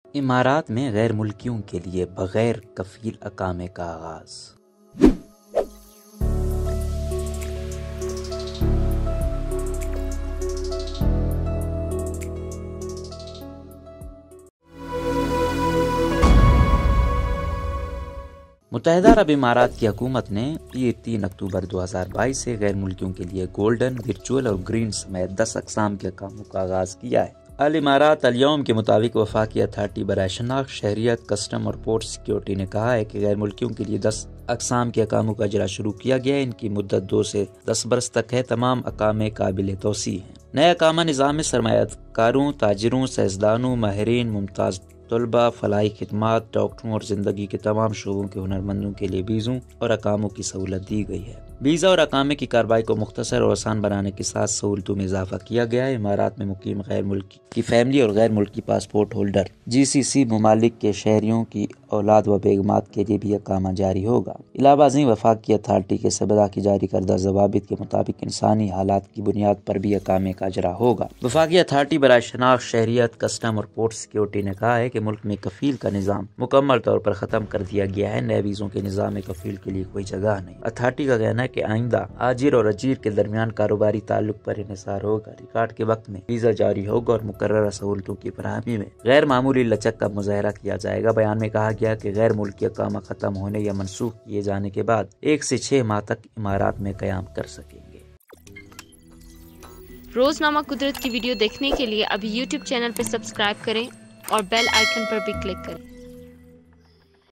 इमारात में गैर मुल्कियों के लिए बगैर कफील अकामे का आगाज। मुत्तहिदा अरब इमारात की हुकूमत ने 3 अक्टूबर 2022 से गैर मुल्कियों के लिए गोल्डन, वर्चुअल और ग्रीन समेत 10 अक़साम के कामों का आगाज किया है। अल इमारात अल यौम के मुताबिक वफाकी अथॉरिटी बराए शनाख्त, शहरियत, कस्टम और पोर्ट सिक्योरिटी ने कहा है कि गैर मुल्कियों के लिए 10 अक़साम के अकामों का इजरा शुरू किया गया है। इनकी मुद्दत 2 से 10 बरस तक है। तमाम अकामे काबिल तौसी हैं। नया अकामा निज़ाम में सरमायाकारों, ताजिरों, साइंसदानों, माहिरीन, मुमताज़ तलबा, फलाही खिदमात, डॉक्टरों और जिंदगी के तमाम शोबों के हुनरमंदों के लिए वीज़ों और अकामों की सहूलत दी गई है। वीज़ा और अकामे की कार्रवाई को मुख्तसर और आसान बनाने के साथ सहूलतों में इजाफा किया गया है। इमारात में मुकीम गैर मुल्की की फैमिली और गैर मुल्की पासपोर्ट होल्डर GCC ममालिक के शहरियों की औलाद व बेगमात के लिए भी अकामा जारी होगा। इलाहाबादी वफाकी अथॉरिटी के सबदा की जारी करदा ज़वाबित के मुताबिक इंसानी हालात की बुनियाद पर भी अकामे का इजरा होगा। वफाकी अथॉरिटी बराए शनाख्त, शहरियत, कस्टम और पोर्ट सिक्योरिटी ने कहा है कि मुल्क में कफील का निज़ाम मुकम्मल तौर पर ख़त्म कर दिया गया है। नए वीज़ों के निज़ाम में कफील के लिए कोई जगह नहीं। अथॉरिटी का कहना है कि आइंदा आजिर और अजीर के दरमियान कारोबारी ताल्लुक पर इन्हिसार होगा। रिकॉर्ड के वक्त में वीज़ा जारी होगा और मुकर्ररा सहूलतों की फराहमी में गैर मामूली लचक का मुजाहरा किया जाएगा। बयान में कहा गया कि गैर मुल्की अकामा खत्म होने या मनसूख किए जाने के बाद 1 से 6 माह तक इमारात में क़याम कर सकेंगे। रोजनामा कुदरत की वीडियो देखने के लिए अभी YouTube चैनल पर सब्सक्राइब करें और बेल आइकन पर भी क्लिक करें।